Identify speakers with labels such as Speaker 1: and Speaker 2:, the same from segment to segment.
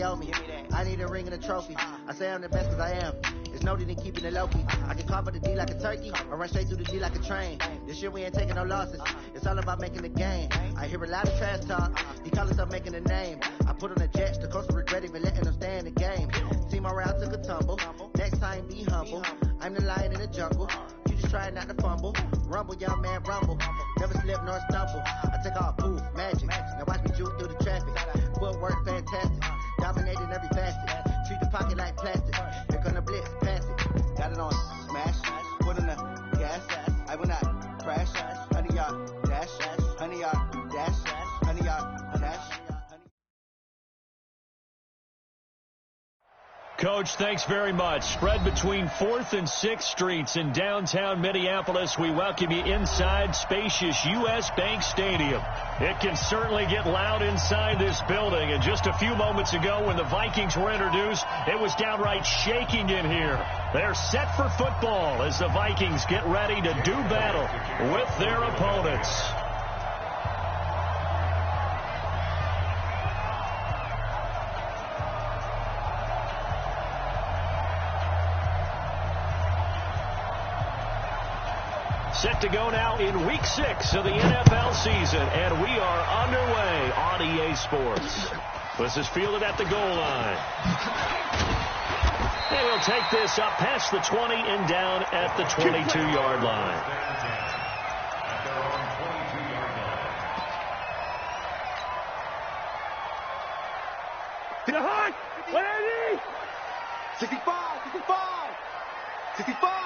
Speaker 1: they owe me. I need a ring and a trophy. I say I'm the best 'cause I am. It's noted in keeping it low-key. I can carve up the D like a turkey or run straight through the G like a train. This year we ain't taking no losses. It's all about making the game. I hear a lot of trash talk. He call himself making a name. I put on the jets. The coach will regret even letting them stay in the game. See my route took a tumble. Next time be humble. I'm the lion in the jungle. You just try not to fumble. Rumble, young man, rumble. Never slip nor stumble. I take all poof, magic. Now watch me juke through the traffic. Footwork fantastic. Dominating every facet. Treat the pocket like plastic. Here gonna blitz, pass it. Got it on smash. Put in the gas. I will not crash. 100-yard dash. 100-yard dash. 100-yard dash.
Speaker 2: Coach, thanks very much. Spread between 4th and 6th Streets in downtown Minneapolis. We welcome you inside spacious U.S. Bank Stadium. It can certainly get loud inside this building. And just a few moments ago when the Vikings were introduced, it was downright shaking in here. They're set for football as the Vikings get ready to do battle with their opponents. Set to go now in Week 6 of the NFL season, and we are underway on EA Sports. This is fielded at the goal line. And he'll take this up past the 20 and down at the 22-yard line.
Speaker 3: To the heart! 180! 65! 65! 65!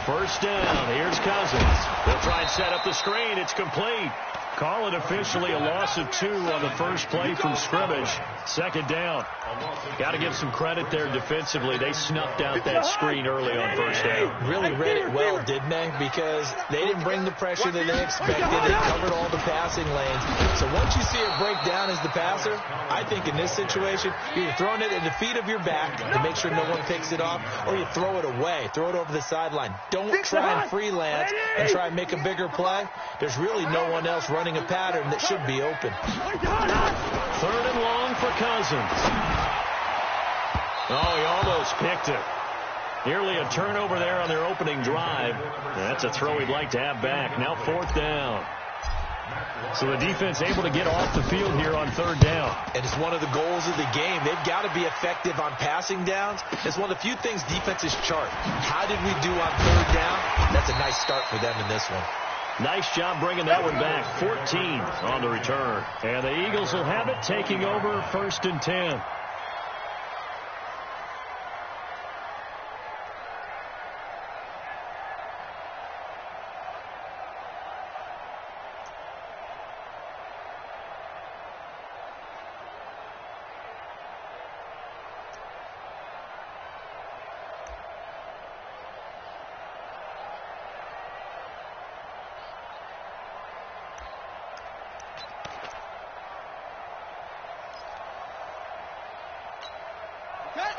Speaker 2: First down. Here's Cousins. They'll try and set up the screen. It's complete. Call it officially a loss of 2 on the first play from scrimmage. Second down. Got to give some credit there defensively. They snuffed out that screen early on first down.
Speaker 4: Really read it well, didn't they? Because they didn't bring the pressure that they expected. They covered all the passing lanes. So once you see it break down as the passer, I think in this situation, you're throwing it at the feet of your back to make sure no one picks it off, or you throw it away. Throw it over the sideline. Don't try and freelance and try and make a bigger play. There's really no one else running a pattern that should be open.
Speaker 2: 3rd and long for Cousins. Oh, he almost picked it. Nearly a turnover there on their opening drive. That's a throw he'd like to have back. Now 4th down. So the defense able to get off the field here on 3rd down.
Speaker 4: And it's one of the goals of the game. They've got to be effective on passing downs. It's one of the few things defenses chart. How did we do on 3rd down? That's a nice start for them in this one.
Speaker 2: Nice job bringing that one back. 14 on the return. And the Eagles will have it, taking over 1st and 10.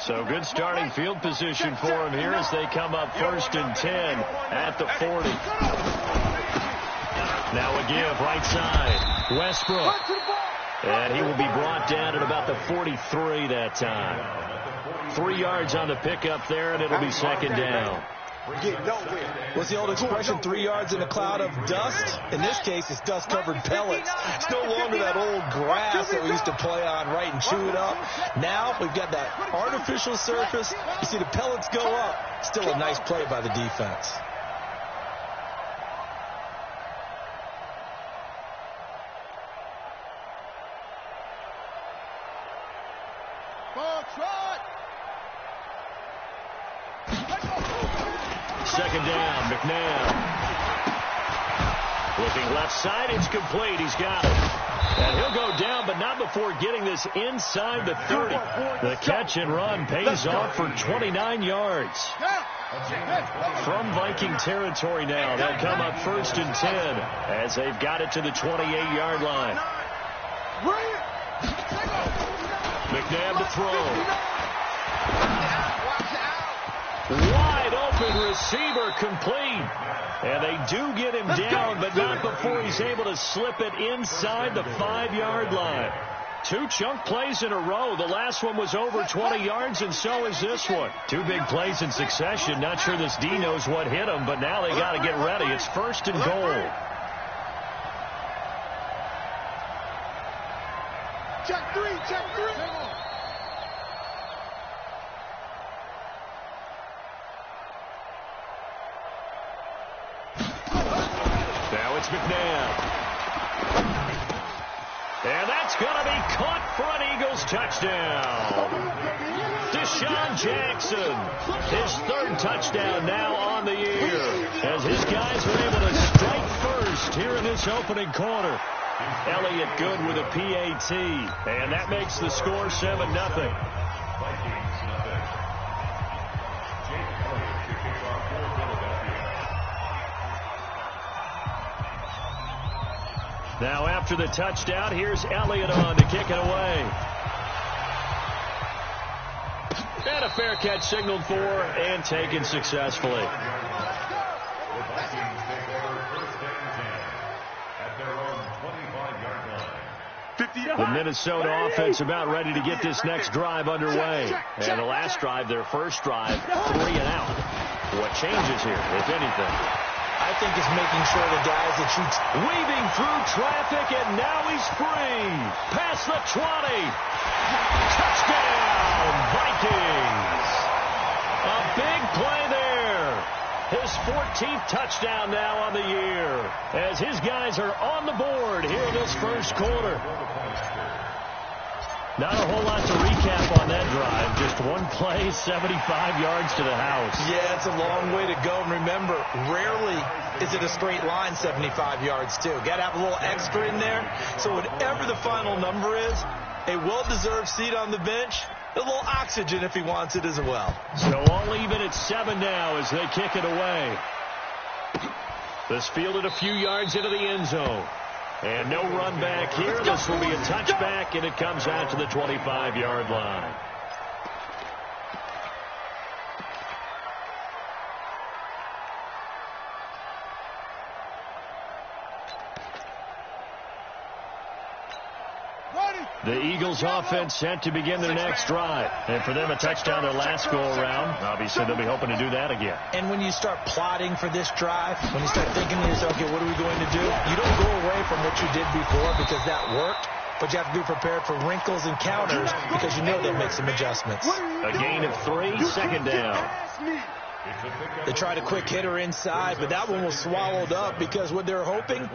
Speaker 2: So good starting field position for him here as they come up 1st and 10 at the 40. Now a give right side. Westbrook. And he will be brought down at about the 43 that time. 3 yards on the pickup there, and it'll be 2nd down.
Speaker 4: What's the old expression, 3 yards in a cloud of dust? In this case, it's dust-covered pellets. It's no longer that old grass that we used to play on, right, and chew it up. Now we've got that artificial surface. You see the pellets go up. Still a nice play by the defense.
Speaker 2: Second down, McNabb. Looking left side, it's complete. He's got it. And he'll go down, but not before getting this inside the 30. The catch and run pays off for 29 yards. From Viking territory now, they'll come up 1st and 10 as they've got it to the 28-yard line. McNabb to throw. Wide open Receiver complete. And they do get him down, but not before he's able to slip it inside the 5-yard line. 2 chunk plays in a row. The last one was over 20 yards, and so is this one. 2 big plays in succession. Not sure this D knows what hit him, but now they got to get ready. It's 1st and goal.
Speaker 3: Check 3, check 3.
Speaker 2: Now it's McNabb. And that's going to be caught for an Eagles touchdown. Deshaun Jackson, his 3rd touchdown now on the year, as his guys are able to strike first here in this opening quarter. Elliott good with a PAT, and that makes the score 7-0. Now after the touchdown, here's Elliott on to kick it away. And a fair catch signaled for and taken successfully. The Minnesota offense about ready to get this next drive underway. And the last drive, their first drive, 3 and out. What changes here, if anything?
Speaker 4: I think it's making sure the guys that you...
Speaker 2: Weaving through traffic, and now he's free. Past the 20. Touchdown, Vikings. A big play there. His 14th touchdown now on the year, as his guys are on the board here in this first quarter. Not a whole lot to recap on that drive. Just one play, 75 yards to the house.
Speaker 4: Yeah, it's a long way to go. And remember, rarely is it a straight line 75 yards, too. Got to have a little extra in there. So whatever the final number is, a well-deserved seat on the bench, a little oxygen if he wants it as well.
Speaker 2: So all even at 7 now as they kick it away. This fielded a few yards into the end zone. And no run back here. This will be a touchback, and it comes out to the 25-yard line. The Eagles offense set to begin their next drive. And for them, a touchdown their last go-around. Obviously, they'll be hoping to do that again.
Speaker 4: And when you start plotting for this drive, when you start thinking to yourself, okay, what are we going to do? You don't go away from what you did before because that worked. But you have to be prepared for wrinkles and counters because you know they'll make some adjustments.
Speaker 2: A gain of 3, 2nd down.
Speaker 4: They tried a quick hitter inside, but that one was swallowed up because what they're hoping,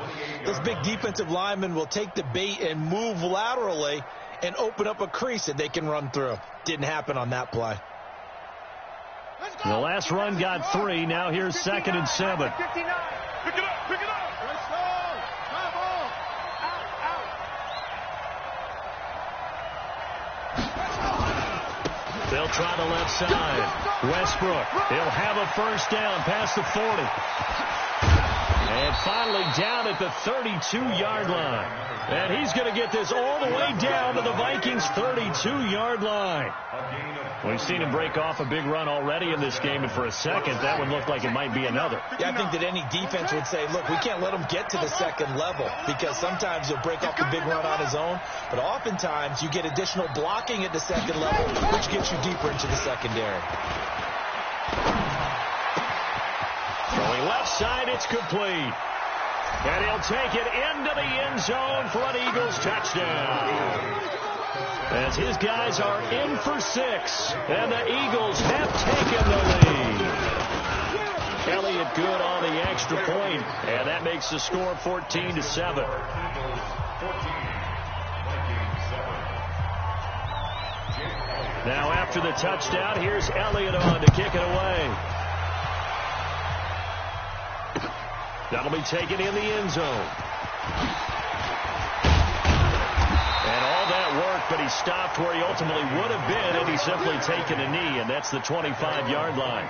Speaker 4: those big defensive linemen will take the bait and move laterally and open up a crease that they can run through. Didn't happen on that play.
Speaker 2: The last run got 3. Now here's 2nd and 7.
Speaker 3: Pick it up, pick it up. Let's go. Come on. Out.
Speaker 2: They'll try the left side. Westbrook, he'll have a first down past the 40. And finally down at the 32-yard line. And he's going to get this all the way down to the Vikings' 32-yard line. We've seen him break off a big run already in this game, and for a second, that one looked like it might be another.
Speaker 4: Yeah, I think that any defense would say, look, we can't let him get to the second level because sometimes he'll break off the big run on his own, but oftentimes you get additional blocking at the second level, which gets you deeper into the secondary.
Speaker 2: Throwing left side, it's complete. And he'll take it into the end zone for an Eagles touchdown. As his guys are in for 6, and the Eagles have taken the lead. Elliott good on the extra point, and that makes the score 14-7. Now after the touchdown, here's Elliott on to kick it away. That'll be taken in the end zone. And all that work, but he stopped where he ultimately would have been had he simply taken a knee, and that's the 25-yard line.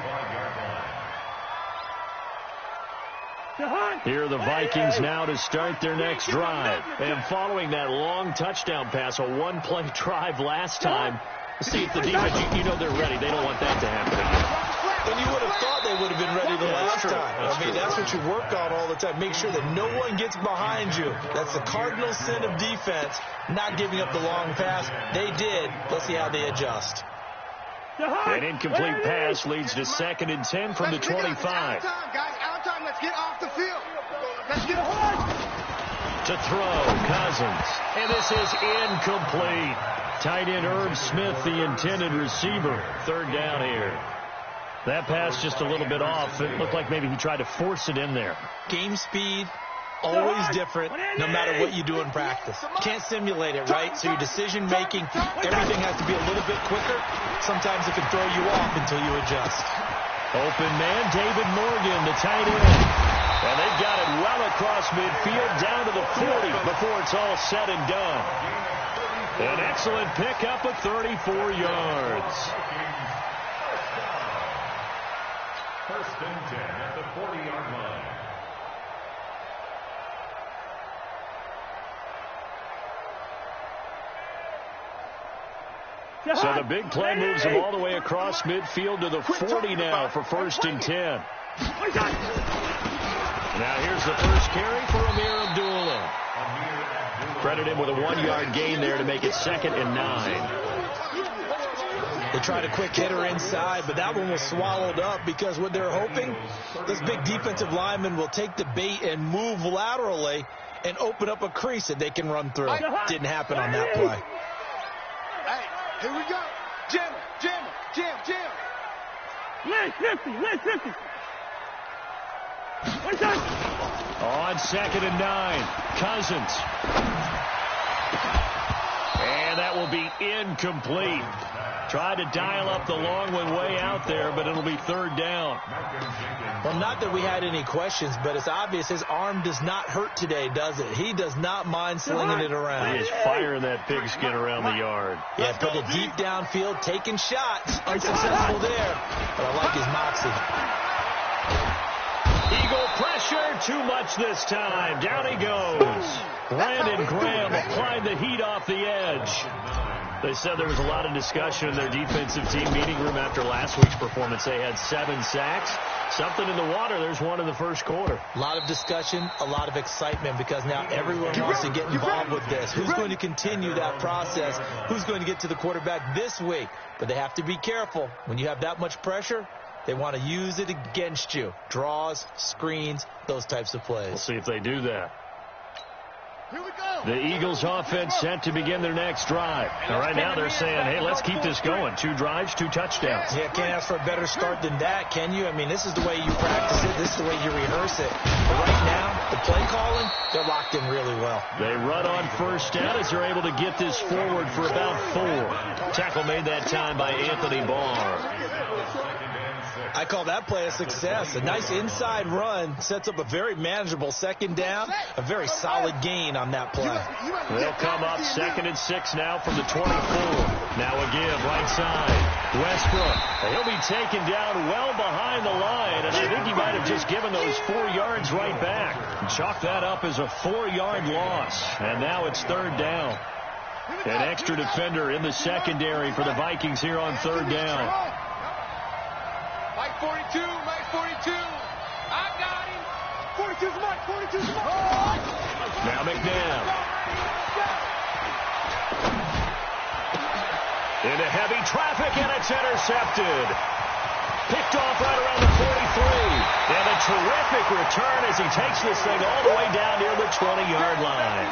Speaker 2: Here are the Vikings now to start their next drive. And following that long touchdown pass, a one-play drive last time, see if the defense, you know they're ready. They don't want that to happen again.
Speaker 4: And you would have thought they would have been ready the last time. I mean, that's what you work on all the time. Make sure that no one gets behind you. That's the cardinal sin of defense, not giving up the long pass. They did. Let's see how they adjust.
Speaker 2: An incomplete pass leads to 2nd and 10 from the 25.
Speaker 3: Out time. Let's get off the field. Let's get a
Speaker 2: To throw, Cousins. And this is incomplete. Tight end Herb Smith, the intended receiver. 3rd down here. That pass just a little bit off. It looked like maybe he tried to force it in there.
Speaker 4: Game speed, always different, no matter what you do in practice. Can't simulate it, right? So your decision-making, everything has to be a little bit quicker. Sometimes it can throw you off until you adjust.
Speaker 2: Open man, David Morgan, the tight end. And they've got it well across midfield, down to the 40 before it's all said and done. An excellent pickup of 34 yards.
Speaker 5: 1st and 10 at the 40-yard line.
Speaker 2: So the big play moves them all the way across midfield to the 40 now for 1st and 10. Now here's the first carry for Amir Abdullah. Credit him with a 1-yard gain there to make it 2nd and 9.
Speaker 4: They tried a quick hitter inside, but that one was swallowed up because what they're hoping, this big defensive lineman will take the bait and move laterally and open up a crease that they can run through. Didn't happen on that play.
Speaker 3: Hey, here we go. Jam. Let's 50.
Speaker 2: On 2nd and 9, Cousins. And that will be incomplete. Tried to dial up the long one way out there, but it'll be 3rd down.
Speaker 4: Well, not that we had any questions, but it's obvious his arm does not hurt today, does it? He does not mind slinging it around.
Speaker 2: He is firing that pigskin around the yard.
Speaker 4: Yeah, put it deep downfield, taking shots. Unsuccessful there, but I like his moxie.
Speaker 2: Eagle pressure, too much this time. Down he goes. Brandon Graham applied the heat off the edge. They said there was a lot of discussion in their defensive team meeting room after last week's performance. They had 7 sacks. Something in the water. There's one in the first quarter.
Speaker 4: A lot of discussion, a lot of excitement because now everyone wants to get involved with this. Who's going to continue that process? Who's going to get to the quarterback this week? But they have to be careful. When you have that much pressure, they want to use it against you. Draws, screens, those types of plays.
Speaker 2: We'll see if they do that.
Speaker 3: Here we go.
Speaker 2: The Eagles offense set to begin their next drive. And right now they're saying, hey, let's keep this going. 2 drives, 2 touchdowns.
Speaker 4: Yeah, can't ask for a better start than that, can you? I mean, this is the way you practice it. This is the way you rehearse it. But right now, the play calling, they're locked in really well.
Speaker 2: They run on 1st down as they're able to get this forward for about 4. Tackle made that time by Anthony Barr.
Speaker 4: I call that play a success. A nice inside run sets up a very manageable 2nd down, a very solid gain on that play.
Speaker 2: They'll come up 2nd and 6 now from the 24. Now again, right side, Westbrook. He'll be taken down well behind the line, and I think he might have just given those 4 yards right back. Chalk that up as a 4-yard loss, and now it's 3rd down. An extra defender in the secondary for the Vikings here on 3rd down.
Speaker 3: Mike 42. I got him. 42's Mike.
Speaker 2: Now McNabb. Into heavy traffic, and it's intercepted. Picked off right around the 43. And a terrific return as he takes this thing all the way down near the 20-yard line.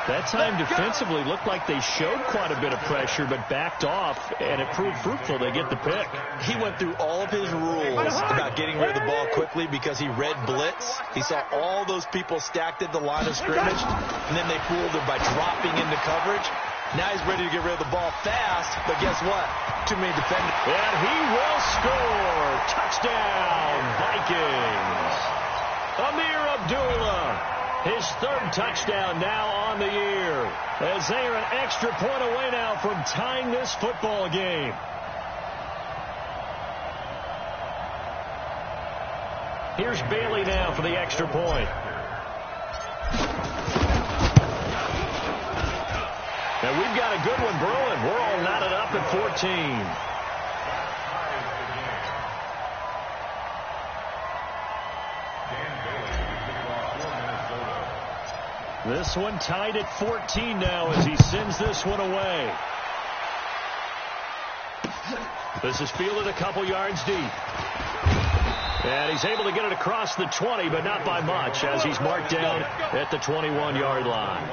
Speaker 2: That time defensively looked like they showed quite a bit of pressure, but backed off, and it proved fruitful. They get the pick.
Speaker 4: He went through all of his rules about getting rid of the ball quickly because he read blitz. He saw all those people stacked at the line of scrimmage, and then they fooled him by dropping into coverage. Now he's ready to get rid of the ball fast, but guess what? Too many defenders.
Speaker 2: And he will score. Touchdown, Vikings. Amir Abdullah. His 3rd touchdown now on the year, as they are an extra point away now from tying this football game. Here's Bailey now for the extra point. Now we've got a good one brewing. We're all knotted up at 14. This one tied at 14 now as he sends this one away. This is fielded a couple yards deep. And he's able to get it across the 20, but not by much, as he's marked down at the 21-yard line.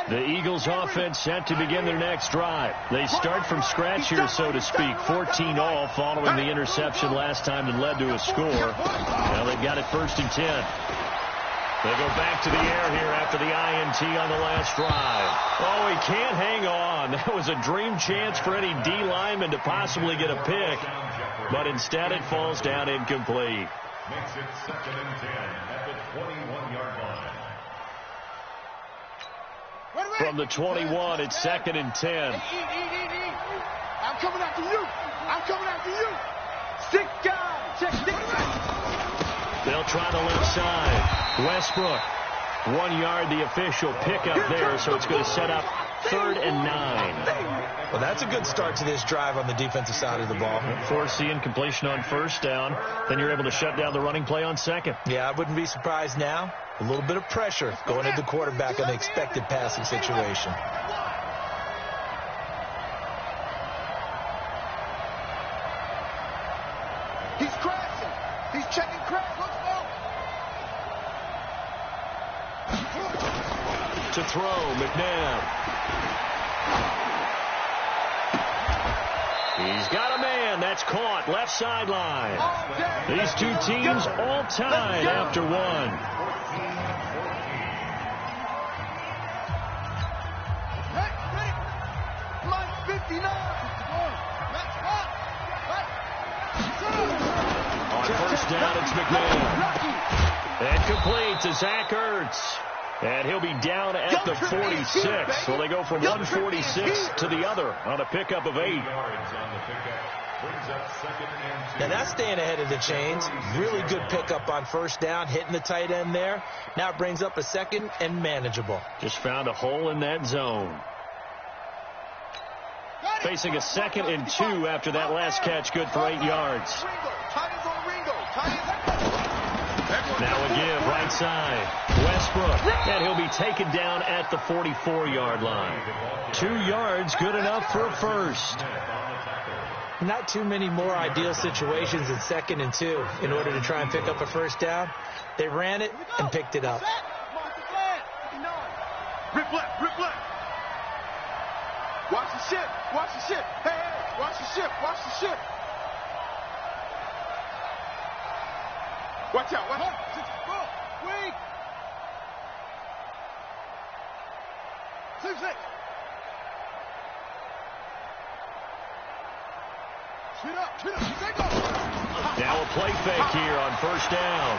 Speaker 2: The Eagles offense set to begin their next drive. They start from scratch here, so to speak. 14 all following the interception last time that led to a score. Now they've got it 1st and 10. They go back to the air here after the INT on the last drive. Oh, he can't hang on. That was a dream chance for any D lineman to possibly get a pick. But instead it falls down incomplete.
Speaker 5: Makes it 2nd and 10 at the 21-yard line.
Speaker 2: From the 21, it's 2nd and 10.
Speaker 3: I'm coming after you. I'm coming after you. 6 guys. Check 6 guys.
Speaker 2: They'll try the left side. Westbrook. 1 yard, the official pickup there, so it's going to set up 3rd and 9.
Speaker 4: Well, that's a good start to this drive on the defensive side of the ball.
Speaker 2: Force the incompletion on 1st down. Then you're able to shut down the running play on 2nd.
Speaker 4: Yeah, I wouldn't be surprised now. A little bit of pressure going into the quarterback on the expected passing situation.
Speaker 3: He's crashing. He's checking crash. Let's
Speaker 2: To throw, McNabb. He's got a man. That's caught. Left sideline. These two teams all tied after one.
Speaker 3: Mike 59.
Speaker 2: On 1st down, it's McNabb. And complete to Zach Ertz. And he'll be down at the 46. So they go from 146 to the other on a pickup of 8.
Speaker 4: Now that's staying ahead of the chains. Really good pickup on 1st down, hitting the tight end there. Now it brings up a 2nd and manageable.
Speaker 2: Just found a hole in that zone. Facing a 2nd and 2 after that last catch, good for 8 yards. Now a give, right side. Westbrook, and he'll be taken down at the 44-yard line. 2 yards, good enough for a first.
Speaker 4: Not too many more ideal situations in 2nd and 2 in order to try and pick up a 1st down. They ran it and picked it up.
Speaker 3: Rip left, rip left. Watch the ship, watch the ship. Hey, hey, watch the ship, watch the ship. Watch out, watch out. Wait. 6.
Speaker 2: Now a play fake here on 1st down.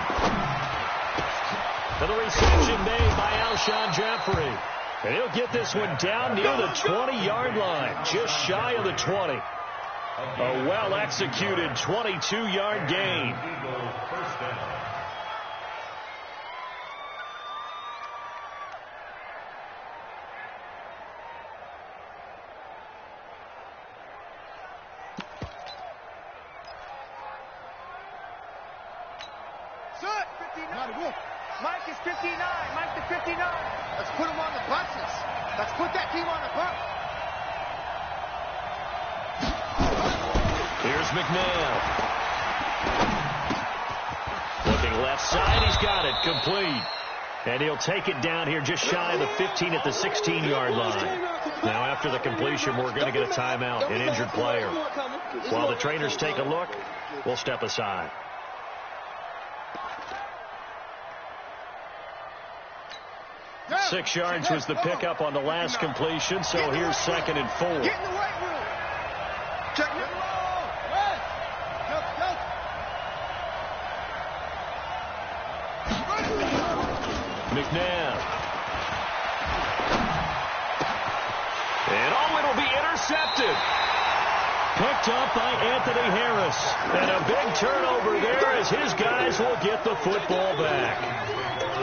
Speaker 2: And the reception made by Alshon Jeffrey. And he'll get this one down near the 20-yard line, just shy of the 20. A well-executed 22-yard gain.
Speaker 5: First down.
Speaker 3: Mike is 59. Mike the 59. Let's put him on the buses. Let's put that team on the bus.
Speaker 2: Here's McNabb. Looking left side. He's got it. Complete. And he'll take it down here just shy of the 15 at the 16-yard line. Now after the completion, we're going to get a timeout, an injured player. While the trainers take a look, we'll step aside. Six yards was the pickup on the last completion, so here's 2nd and 4.
Speaker 3: Get in the right room. Check it.
Speaker 2: McNabb. And oh, it'll be intercepted. Picked up by Anthony Harris. And a big turnover there as his guys will get the football back.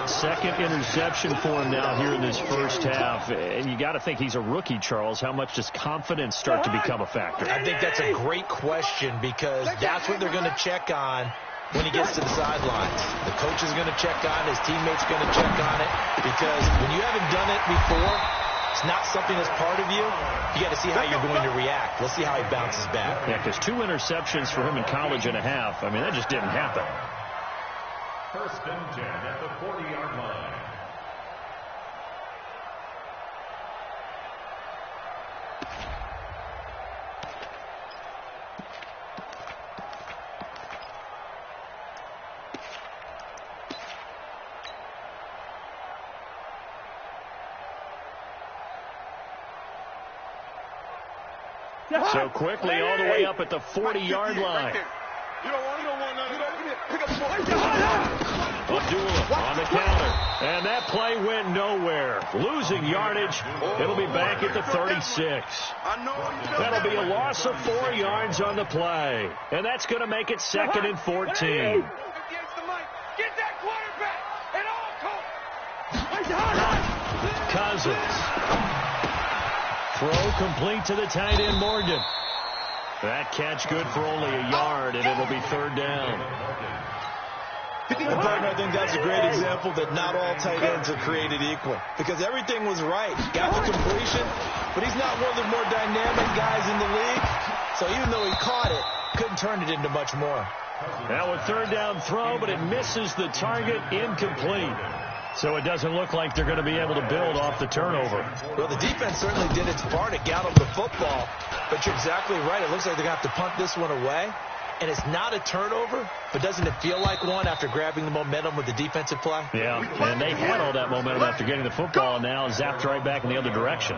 Speaker 2: Second interception for him now here in this first half. And you got to think he's a rookie, Charles. How much does confidence start to become a factor?
Speaker 4: I think that's a great question because that's what they're going to check on when he gets to the sidelines. The coach is going to check on it. His teammates are going to check on it because when you haven't done it before, it's not something that's part of you. You got to see how you're going to react. Let's see how he bounces back.
Speaker 2: Yeah, because 2 interceptions for him in college and a half. I mean, that just didn't happen.
Speaker 5: First and 10 at the 40-yard line.
Speaker 2: So quickly all the way up at the 40-yard line.
Speaker 3: You don't want none of that. Pick up the ball.
Speaker 2: Abdullah on the counter. And that play went nowhere. Losing yardage. It'll be back at the 36. That'll be a loss of 4 yards on the play. And that's going to make it 2nd and 14.
Speaker 3: Get that quarterback at all costs.
Speaker 2: Cousins. Throw complete to the tight end, Morgan. That catch good for only a yard, and it'll be 3rd down.
Speaker 4: Partner, I think that's a great example that not all tight ends are created equal because everything was right. Got the completion, but he's not one of the more dynamic guys in the league. So even though he caught it, couldn't turn it into much more.
Speaker 2: Now a 3rd down throw, but it misses the target, incomplete. So it doesn't look like they're going to be able to build off the turnover.
Speaker 4: Well, the defense certainly did its part. It got them the football. But you're exactly right. It looks like they're going to have to punt this one away. And it's not a turnover, but doesn't it feel like one after grabbing the momentum with the defensive play?
Speaker 2: Yeah, and they had all that momentum after getting the football, and now zapped right back in the other direction.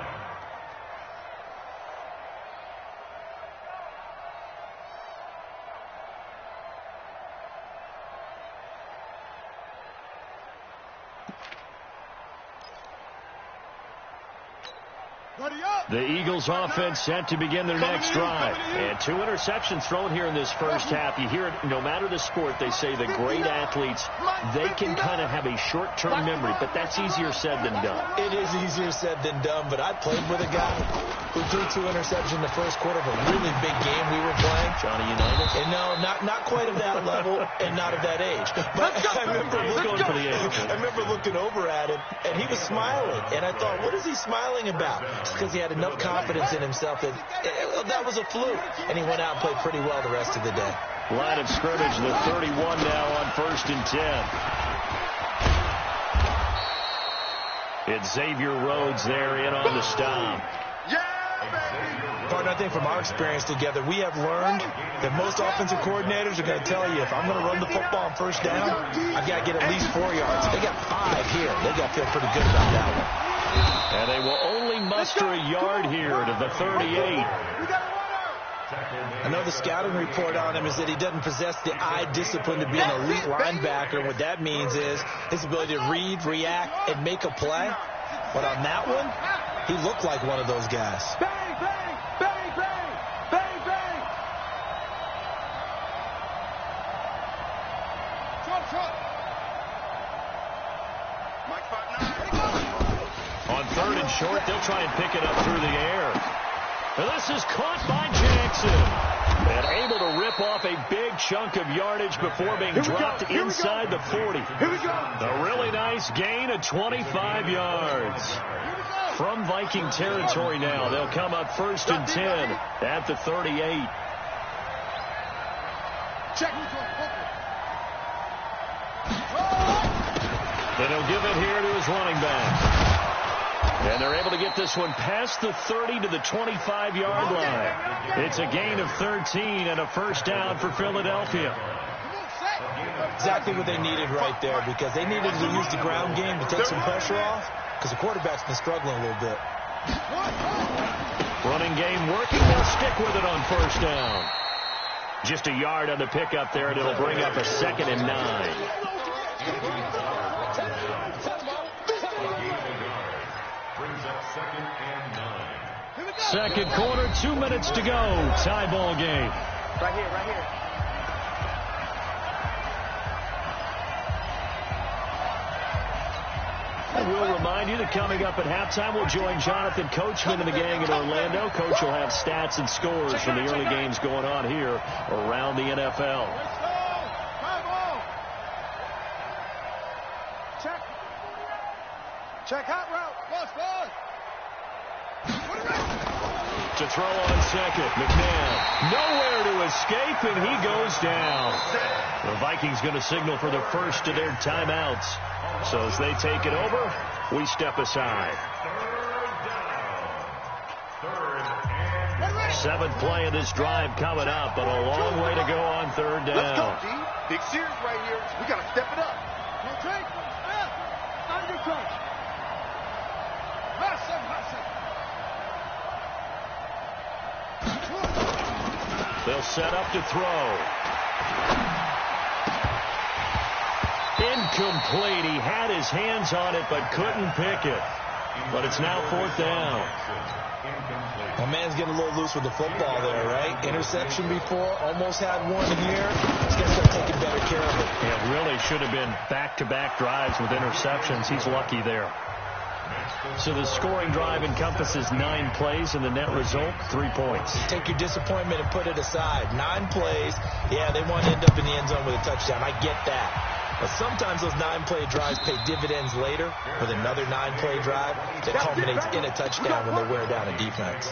Speaker 2: The Eagles offense set to begin their next drive. And 2 interceptions thrown here in this first half. You hear it, no matter the sport, they say the great athletes, they can kind of have a short-term memory, but that's easier said than done.
Speaker 4: It is easier said than done, but I played with a guy who threw 2 interceptions in the first quarter of a really big game we were playing.
Speaker 2: Johnny Unitas?
Speaker 4: And no, not quite of that level and not of that age. But I remember looking over at him, and he was smiling. And I thought, what is he smiling about? It's because he had enough confidence in himself that was a fluke. And he went out and played pretty well the rest of the day.
Speaker 2: Line of scrimmage, the 31 now on 1st and 10. It's Xavier Rhodes there in on the stop.
Speaker 4: Partner, I think from our experience together, we have learned that most offensive coordinators are going to tell you, if I'm going to run the football on 1st down, I've got to get at least 4 yards. They got 5 here. They got to feel pretty good about that one.
Speaker 2: And they will only muster a yard here to the 38.
Speaker 4: I know the scouting report on him is that he doesn't possess the eye discipline to be an elite linebacker. And what that means is his ability to read, react, and make a play. But on that one, he looked like one of those guys.
Speaker 3: Bang, bang, bang, bang, bang, bang. Trump. Mike 5'9".
Speaker 2: On 3rd and short, they'll try and pick it up through the air. And this is caught by Jackson. And able to rip off a big chunk of yardage before being dropped inside the 40.
Speaker 3: Here we go.
Speaker 2: A really nice gain of 25 yards. From Viking territory now, they'll come up 1st and 10 at the 38.
Speaker 3: Check.
Speaker 2: Then he'll give it here to his running back. And they're able to get this one past the 30 to the 25-yard line. It's a gain of 13 and a 1st down for Philadelphia.
Speaker 4: Exactly what they needed right there, because they needed to use the ground game to take some pressure off, because the quarterback's been struggling a little bit.
Speaker 2: Running game working. They'll stick with it on 1st down. Just a yard on the pickup there, and it'll bring up a 2nd and 9. Second quarter, 2 minutes to go. Tie ball game.
Speaker 1: Right here.
Speaker 2: And we'll remind you that coming up at halftime, we'll join Jonathan Coachman and the gang in Orlando. Coach will have stats and scores from the early games going on here around the NFL.
Speaker 3: Check hot route.
Speaker 2: To throw on second, McNabb nowhere to escape, and he goes down. The Vikings going to signal for the first of their timeouts. So as they take it over, we step aside. Seventh play of this drive coming up, but a long way to go on third down.
Speaker 3: Let's go, G. Big series right here. We got to step it up. Under coach.
Speaker 2: They'll set up to throw. Incomplete. He had his hands on it but couldn't pick it. But it's now fourth down.
Speaker 4: My man's getting a little loose with the football there, right? Interception before, almost had one here. He's going to start taking better care of it.
Speaker 2: It really should have been back-to-back drives with interceptions. He's lucky there. So the scoring drive encompasses 9 plays, and the net result, 3 points.
Speaker 4: Take your disappointment and put it aside. 9 plays. Yeah, they want to end up in the end zone with a touchdown. I get that. But sometimes those 9-play drives pay dividends later with another 9-play drive that culminates in a touchdown when they wear down a defense.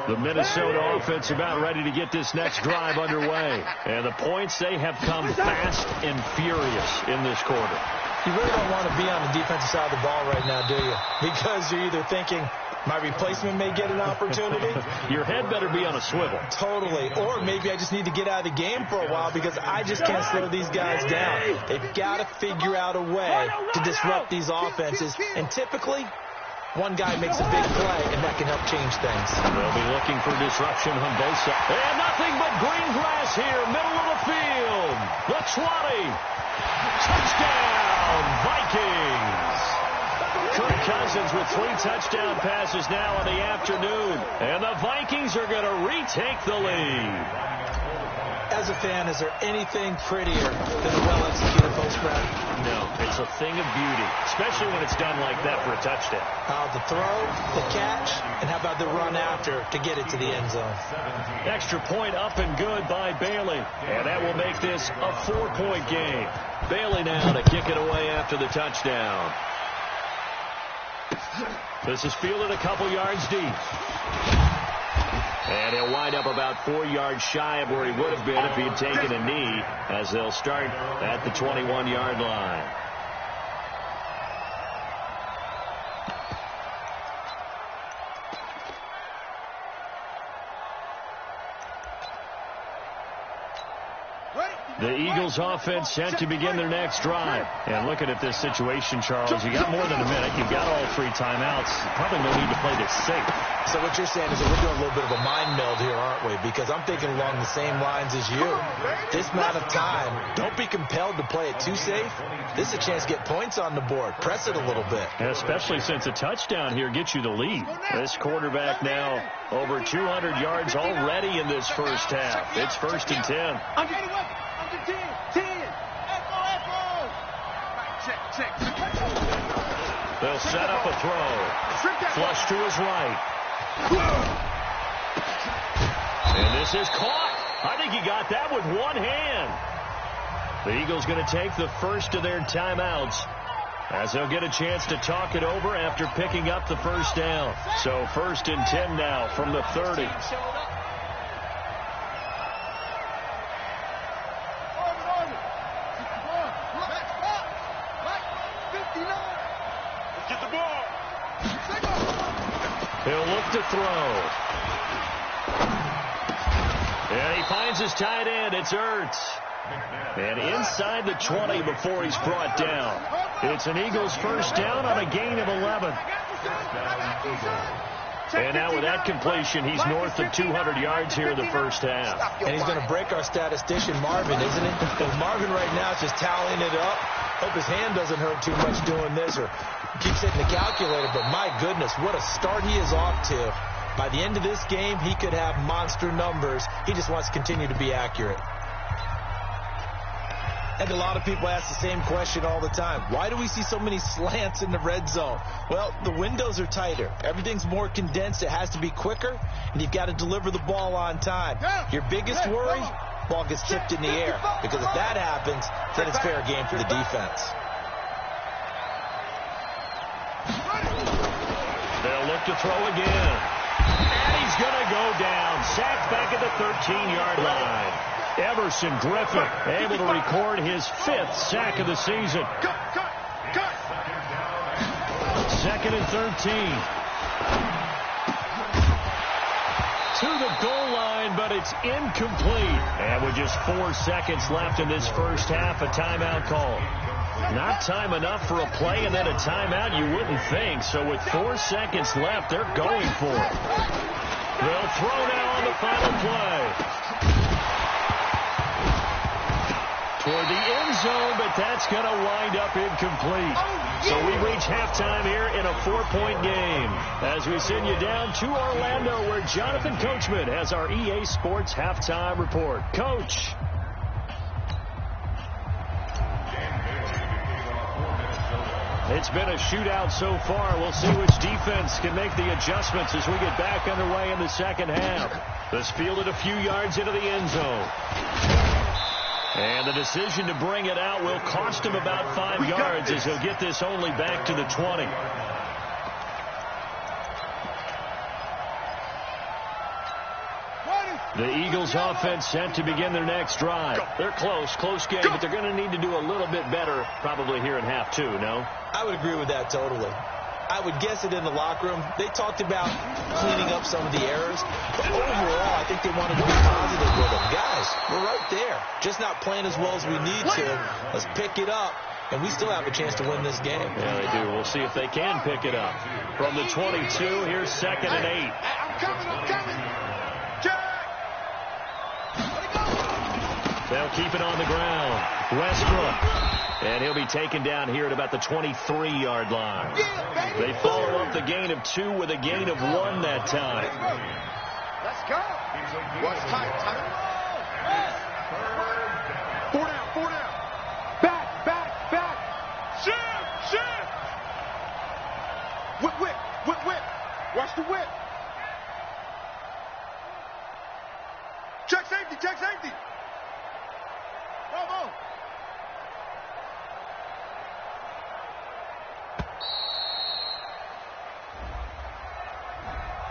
Speaker 2: The Minnesota offense about ready to get this next drive underway. And the points, they have come fast and furious in this quarter.
Speaker 4: You really don't want to be on the defensive side of the ball right now, do you? Because you're either thinking, my replacement may get an opportunity.
Speaker 2: Your head better be on a swivel.
Speaker 4: Totally. Or maybe I just need to get out of the game for a while because I just can't slow these guys down. They've got to figure out a way to disrupt these offenses. And typically, one guy makes a big play, and that can help change things.
Speaker 2: They'll be looking for disruption on both sides. And nothing but green grass here, middle of the field. The 20. Touchdown, Vikings. Kirk Cousins with 3 touchdown passes now in the afternoon. And the Vikings are going to retake the lead.
Speaker 4: As a fan, is there anything prettier than a well-executed post route?
Speaker 2: No, it's a thing of beauty, especially when it's done like that for a touchdown.
Speaker 4: The throw, the catch, and how about the run after to get it to the end zone?
Speaker 2: Extra point up and good by Bailey. And that will make this a 4-point game. Bailey now to kick it away after the touchdown. This is fielded a couple yards deep. And he'll wind up about 4 yards shy of where he would have been if he had taken a knee, as they'll start at the 21-yard line. The Eagles offense set to begin their next drive. And looking at this situation, Charles, you got more than a minute. You've got all 3 timeouts. Probably no need to play this safe.
Speaker 4: So what you're saying is that we're doing a little bit of a mind meld here, aren't we? Because I'm thinking along the same lines as you. This amount of time, don't be compelled to play it too safe. This is a chance to get points on the board. Press it a little bit.
Speaker 2: And especially since a touchdown here gets you the lead. This quarterback now over 200 yards already in this first half. It's 1st and 10. They'll set up a throw. Flush to his right. And this is caught. I think he got that with one hand. The Eagles going to take the first of their timeouts as they'll get a chance to talk it over after picking up the first down. So 1st and 10 now from the 30. He'll look to throw. And he finds his tight end. It's Ertz. And inside the 20 before he's brought down. It's an Eagles first down on a gain of 11. And now with that completion, he's north of 200 yards here in the first half.
Speaker 4: And he's going to break our statistician, Marvin, isn't he? Because Marvin right now is just tallying it up. Hope his hand doesn't hurt too much doing this or keeps hitting the calculator. But my goodness, what a start he is off to. By the end of this game, he could have monster numbers. He just wants to continue to be accurate. I think a lot of people ask the same question all the time. Why do we see so many slants in the red zone? Well, the windows are tighter. Everything's more condensed. It has to be quicker, and you've got to deliver the ball on time. Your biggest worry, ball gets tipped in the air, because if that happens, then it's fair game for the defense.
Speaker 2: They'll look to throw again. And he's going to go down. Sacked back at the 13-yard line. Everson Griffin able to record his 5th sack of the season. Second and 13. To the goal line, but it's incomplete. And with just 4 seconds left in this first half, a timeout call. Not time enough for a play and then a timeout, you wouldn't think. So with 4 seconds left, they're going for it. They'll throw now on the final play. Toward the end zone, but that's going to wind up incomplete. So we reach halftime here in a 4-point game. As we send you down to Orlando, where Jonathan Coachman has our EA Sports halftime report. Coach. It's been a shootout so far. We'll see which defense can make the adjustments as we get back underway in the second half. This fielded a few yards into the end zone. And the decision to bring it out will cost him about 5 yards as he'll get this only back to the 20. The Eagles offense set to begin their next drive. They're close game, but they're going to need to do a little bit better probably here in half 2, no?
Speaker 4: I would agree with that totally. I would guess it in the locker room. They talked about cleaning up some of the errors. But overall, I think they wanted to be positive with them. Guys, we're right there. Just not playing as well as we need to. Let's pick it up. And we still have a chance to win this game.
Speaker 2: Yeah, they do. We'll see if they can pick it up. From the 22, here's 2nd and 8.
Speaker 3: I'm coming.
Speaker 2: They'll keep it on the ground. Westbrook. And he'll be taken down here at about the 23-yard line. They follow up the gain of 2 with a gain of 1 that time.
Speaker 3: Let's go. What's tight? 4 down. Back. Shift. Whip. Watch the whip. Check safety. Bravo.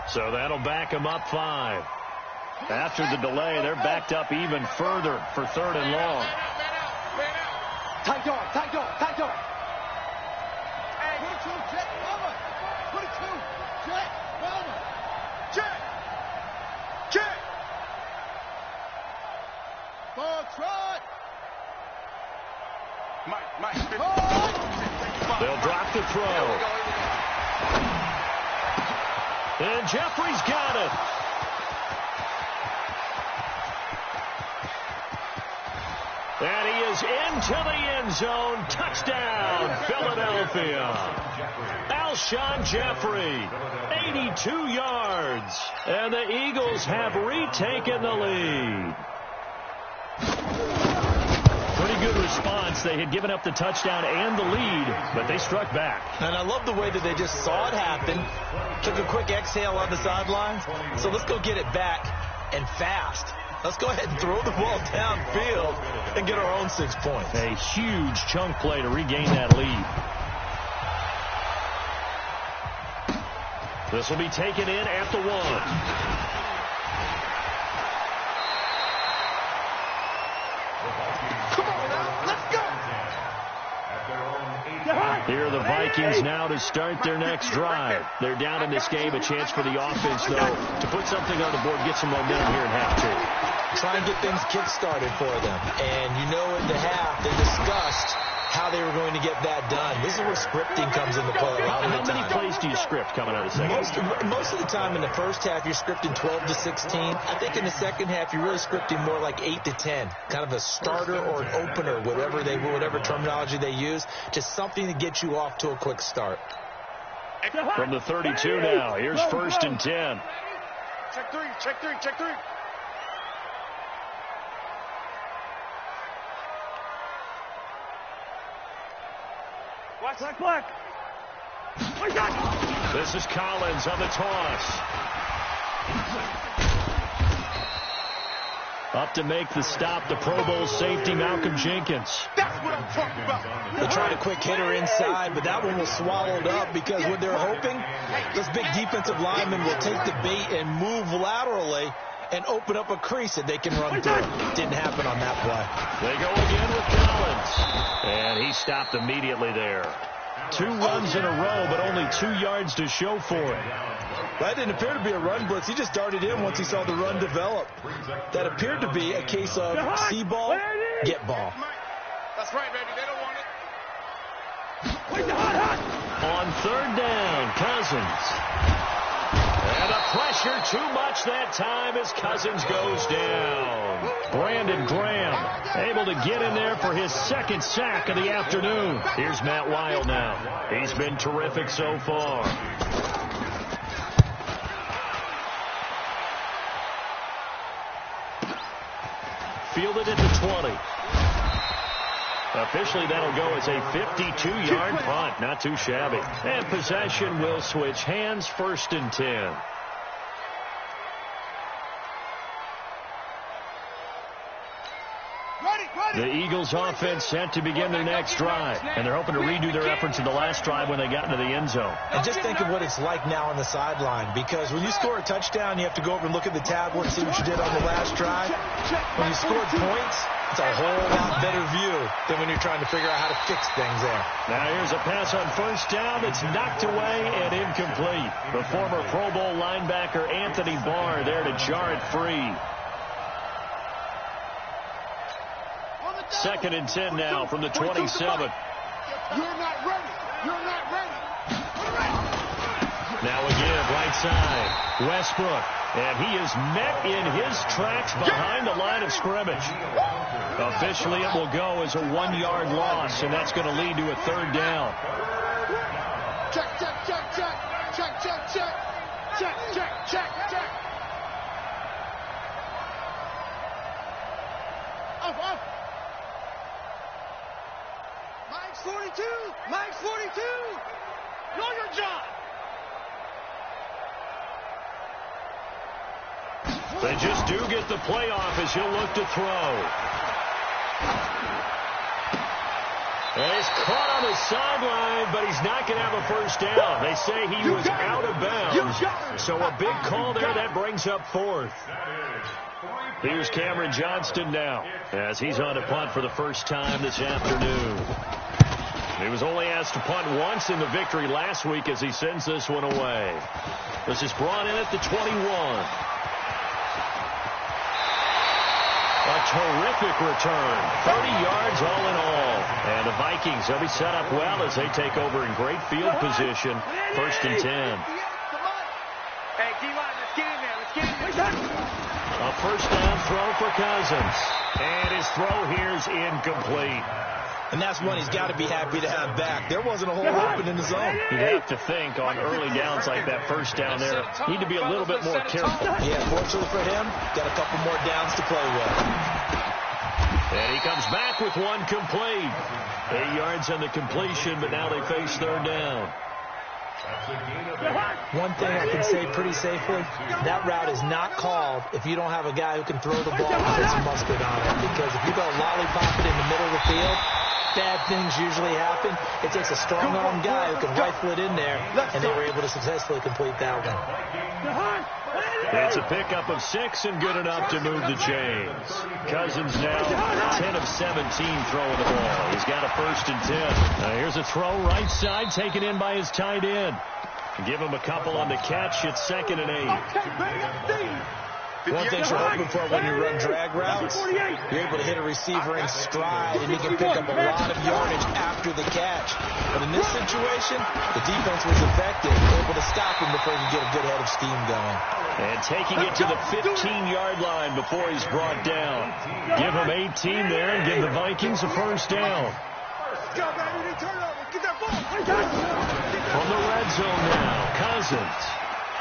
Speaker 2: So that'll back them up 5. After the delay, they're backed up even further for 3rd and long.
Speaker 3: Man out. Tight dog. Hey. 22, check, Bubba. 22, check, Bubba. Check. Ball trot. Mike.
Speaker 2: They'll drop the throw. And Jeffrey's got it. And he is into the end zone. Touchdown, Philadelphia. Alshon Jeffrey, 82 yards. And the Eagles have retaken the lead. Pretty good response. They had given up the touchdown and the lead, but they struck back.
Speaker 4: And I love the way that they just saw it happen, took a quick exhale on the sidelines. So let's go get it back and fast. Let's go ahead and throw the ball downfield and get our own 6 points.
Speaker 2: A huge chunk play to regain that lead. This will be taken in at the 1. Here are the Vikings now to start their next drive. They're down in this game. A chance for the offense, though, to put something on the board, get some momentum here in half 2.
Speaker 4: Try and get things kick-started for them. And you know in the half they discussed how they were going to get that done. This is where scripting comes into play.
Speaker 2: How many plays do you script coming out of the second?
Speaker 4: Most of the time in the first half, you're scripting 12 to 16. I think in the second half, you're really scripting more like 8 to 10. Kind of a starter or an opener, whatever terminology they use. Just something to get you off to a quick start.
Speaker 2: From the 32 now, here's 1st and 10.
Speaker 3: Check three. Black.
Speaker 2: This is Collins on the toss. Up to make the stop, the Pro Bowl safety, Malcolm Jenkins.
Speaker 3: That's what I'm talking about.
Speaker 4: They tried a quick hitter inside, but that one was swallowed up because what they're hoping, those big defensive linemen will take the bait and move laterally and open up a crease that they can run through. Didn't happen on that play.
Speaker 2: They go again with Collins. And he stopped immediately there. 2 runs in a row, but only 2 yards to show for it.
Speaker 4: That didn't appear to be a run blitz. He just darted in once he saw the run develop. That appeared to be a case of see ball, get ball.
Speaker 3: That's right, baby. They don't want it.
Speaker 2: On 3rd down, Cousins. And a pressure too much that time as Cousins goes down. Brandon Graham able to get in there for his 2nd sack of the afternoon. Here's Matt Weil now. He's been terrific so far. Fielded at the 20. Officially, that'll go as a 52-yard punt. Not too shabby. And possession will switch hands, 1st and 10. The Eagles offense set to begin their next drive. And they're hoping to redo their efforts in the last drive when they got into the end zone.
Speaker 4: And just think of what it's like now on the sideline. Because when you score a touchdown, you have to go over and look at the tablet and see what you did on the last drive. When you scored points, it's a whole lot better view than when you're trying to figure out how to fix things there.
Speaker 2: Now here's a pass on 1st down that's knocked away and incomplete. The former Pro Bowl linebacker Anthony Barr there to jar it free. 2nd and 10 now from the 27.
Speaker 3: You're not ready. You're not ready.
Speaker 2: Now again, right side, Westbrook. And he is met in his tracks behind the line of scrimmage. Officially, it will go as a 1-yard loss, and that's going to lead to a 3rd down.
Speaker 3: Check. Off. Mike's 42. Know your job.
Speaker 2: They just do get the playoff as he'll look to throw. And he's caught on the sideline, but he's not going to have a 1st down. They say he was out of bounds. So a big call there. That brings up 4th. Here's Cameron Johnston now as he's on to punt for the first time this afternoon. He was only asked to punt once in the victory last week as he sends this one away. This is brought in at the 21. A terrific return. 30 yards all in all. And the Vikings, they'll be set up well as they take over in great field position. 1st and 10.
Speaker 3: Hey, D-line, let's get in there.
Speaker 2: A 1st down throw for Cousins. And his throw here is incomplete.
Speaker 4: And that's one he's got to be happy to have back. There wasn't a hole open in the zone.
Speaker 2: You'd have to think on early downs like that 1st down there, need to be a little bit more careful.
Speaker 4: Yeah, fortunately for him, got a couple more downs to play with.
Speaker 2: And he comes back with one complete. 8 yards on the completion, but now they face 3rd down.
Speaker 4: One thing I can say pretty safely, that route is not called if you don't have a guy who can throw the ball and put some mustard on it. Because if you go lollipop it in the middle of the field, bad things usually happen. It takes a strong-arm guy who can rifle it in there, and they were able to successfully complete that one.
Speaker 2: It's a pickup of 6 and good enough to move the chains. Cousins now 10 of 17 throwing the ball. He's got a 1st and 10. Now here's a throw right side taken in by his tight end. Give him a couple on the catch. It's 2nd and 8.
Speaker 4: One thing you're hoping for when you run drag routes, you're able to hit a receiver in stride, and he can pick up a lot of yardage after the catch. But in this situation, the defense was effective, able to stop him before he could get a good head of steam going.
Speaker 2: And taking it to the 15-yard line before he's brought down. Give him 18 there and give the Vikings a 1st down. From the red zone now, Cousins.